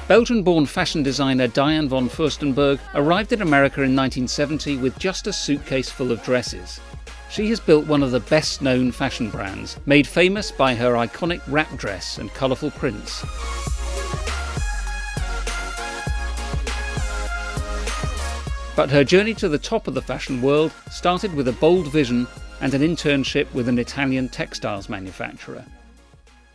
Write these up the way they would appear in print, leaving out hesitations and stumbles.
Belgian-born fashion designer Diane von Furstenberg arrived in America in 1970 with just a suitcase full of dresses. She has built one of the best-known fashion brands, made famous by her iconic wrap dress and colourful prints. But her journey to the top of the fashion world started with a bold vision and an internship with an Italian textiles manufacturer.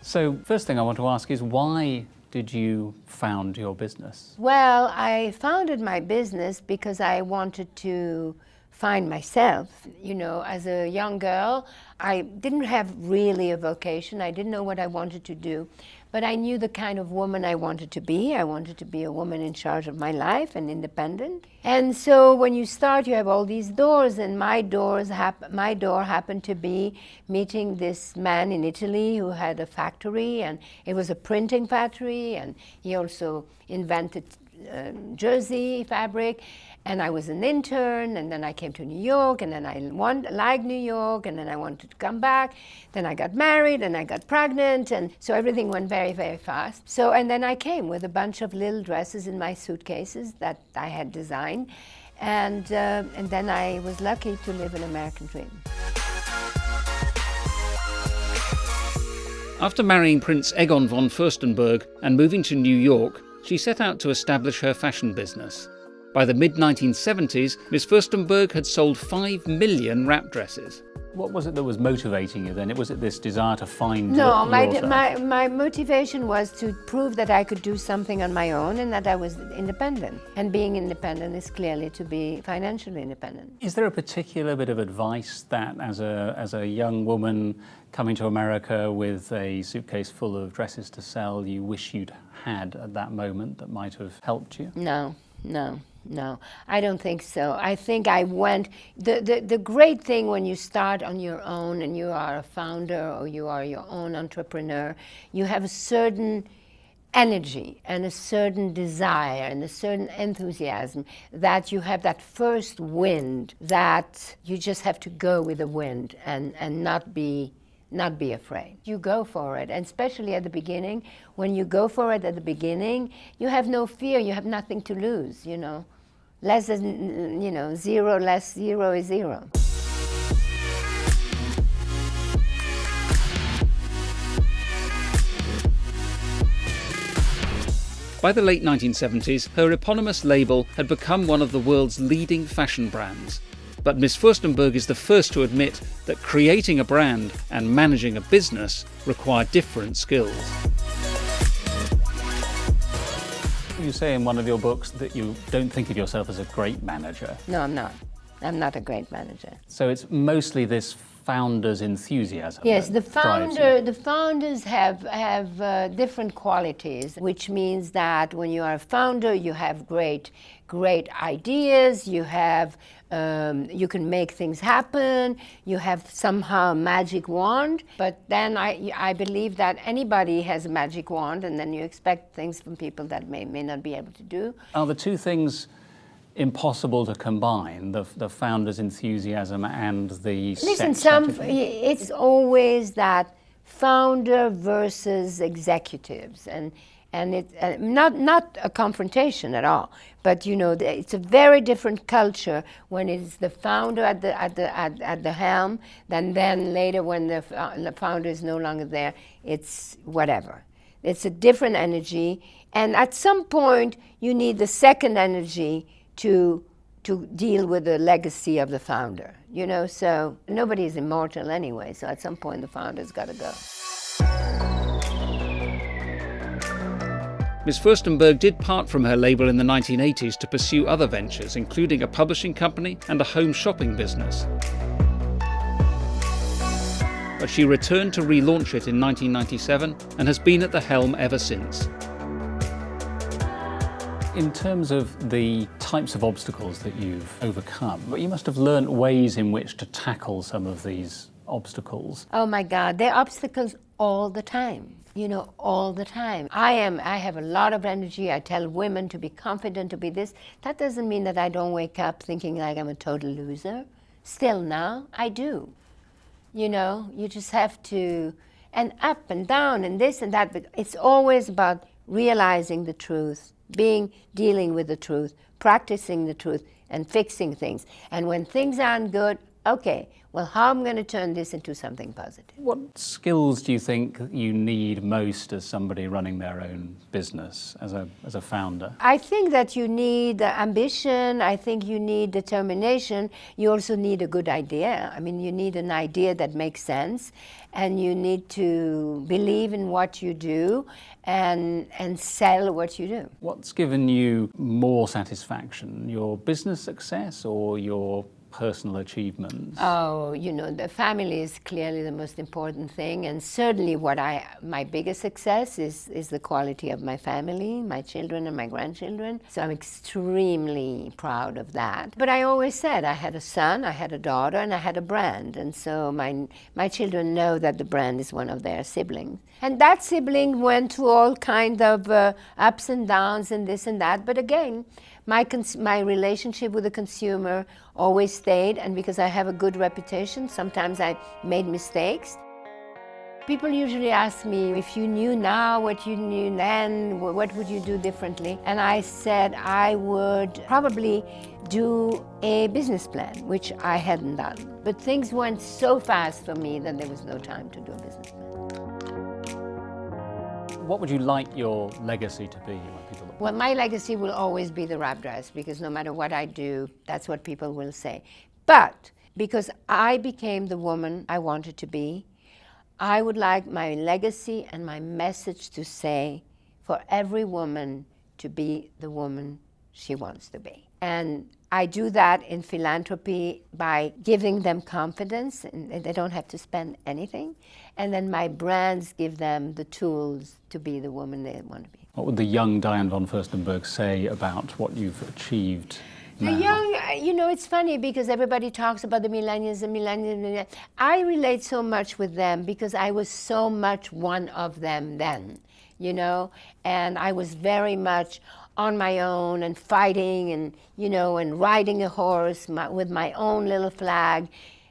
So, first thing I want to ask is, why did you found your business? Well, I founded my business because I wanted to find myself. You know, as a young girl, I didn't have really a vocation. I didn't know what I wanted to do, but I knew the kind of woman I wanted to be. I wanted to be a woman in charge of my life and independent. And so when you start, you have all these doors, and my door happened to be meeting this man in Italy who had a factory, and it was a printing factory, and he also invented jersey fabric. And I was an intern, and then I came to New York, and then I liked New York, and then I wanted to come back. Then I got married, and I got pregnant, and so everything went very, very fast. So, and then I came with a bunch of little dresses in my suitcases that I had designed, and then I was lucky to live an American dream. After marrying Prince Egon von Furstenberg and moving to New York, she set out to establish her fashion business. By the mid-1970s, Ms. Furstenberg had sold 5 million wrap dresses. What was it that was motivating you then? Was it this desire to find No, yourself? my motivation was to prove that I could do something on my own and that I was independent. And being independent is clearly to be financially independent. Is there a particular bit of advice that, as a young woman coming to America with a suitcase full of dresses to sell, you wish you'd had at that moment that might have helped you? No, I don't think so. I think I went, the great thing when you start on your own and you are a founder or you are your own entrepreneur, you have a certain energy and a certain desire and a certain enthusiasm that you have that first wind that you just have to go with the wind and not be afraid. You go for it, and especially at the beginning. When you go for it at the beginning, you have no fear, you have nothing to lose, you know. Less than, zero less zero is zero. By the late 1970s, her eponymous label had become one of the world's leading fashion brands. But Ms. Furstenberg is the first to admit that creating a brand and managing a business require different skills. You say in one of your books that you don't think of yourself as a great manager. No, I'm not. I'm not a great manager. So it's mostly this founder's enthusiasm. Yes, the founders have different qualities, which means that when you are a founder, you have great ideas. You have you can make things happen. You have somehow a magic wand. But then I believe that anybody has a magic wand, and then you expect things from people that may not be able to do. Are the two things impossible to combine, the founder's enthusiasm and the it's always that founder versus executives, and it's not a confrontation at all, but it's a very different culture when it's the founder at the helm than then later when the founder is no longer there. It's whatever. It's a different energy, and at some point you need the second energy to deal with the legacy of the founder, so nobody is immortal anyway, so at some point the founder's got to go. Ms. Furstenberg did part from her label in the 1980s to pursue other ventures, including a publishing company and a home shopping business. But she returned to relaunch it in 1997 and has been at the helm ever since. In terms of the types of obstacles that you've overcome, you must have learnt ways in which to tackle some of these obstacles. Oh my God, there are obstacles all the time, all the time. I have a lot of energy. I tell women to be confident, to be this. That doesn't mean that I don't wake up thinking like I'm a total loser. Still now, I do. You just have to, and up and down and this and that, but it's always about realizing the truth, dealing with the truth, practicing the truth, and fixing things. And when things aren't good, okay, well, how am I going to turn this into something positive? What skills do you think you need most as somebody running their own business, as a founder? I think that you need ambition, I think you need determination, you also need a good idea. I mean, you need an idea that makes sense, and you need to believe in what you do and sell what you do. What's given you more satisfaction, your business success or your personal achievements? Oh, the family is clearly the most important thing, and certainly my biggest success is the quality of my family, my children and my grandchildren. So I'm extremely proud of that. But I always said I had a son, I had a daughter, and I had a brand, and so my children know that the brand is one of their siblings. And that sibling went through all kind of ups and downs and this and that, but again, my relationship with the consumer always stayed, and because I have a good reputation, sometimes I made mistakes. People usually ask me, if you knew now what you knew then, what would you do differently? And I said I would probably do a business plan, which I hadn't done. But things went so fast for me that there was no time to do a business plan. What would you like your legacy to be? Well, my legacy will always be the wrap dress, because no matter what I do, that's what people will say. But because I became the woman I wanted to be, I would like my legacy and my message to say, for every woman to be the woman she wants to be. And I do that in philanthropy by giving them confidence, and they don't have to spend anything. And then my brands give them the tools to be the woman they want to be. What would the young Diane von Furstenberg say about what you've achieved now? The young, it's funny because everybody talks about the millennials. I relate so much with them because I was so much one of them then, and I was very much on my own and fighting and, and riding a horse with my own little flag.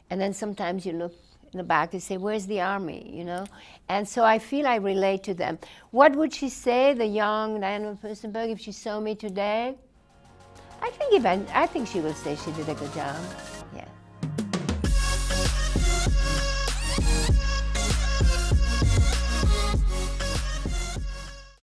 And then sometimes you look in the back and say, where's the army, And so I feel I relate to them. What would she say, the young Diane von Furstenberg, if she saw me today? I think she will say she did a good job, yeah.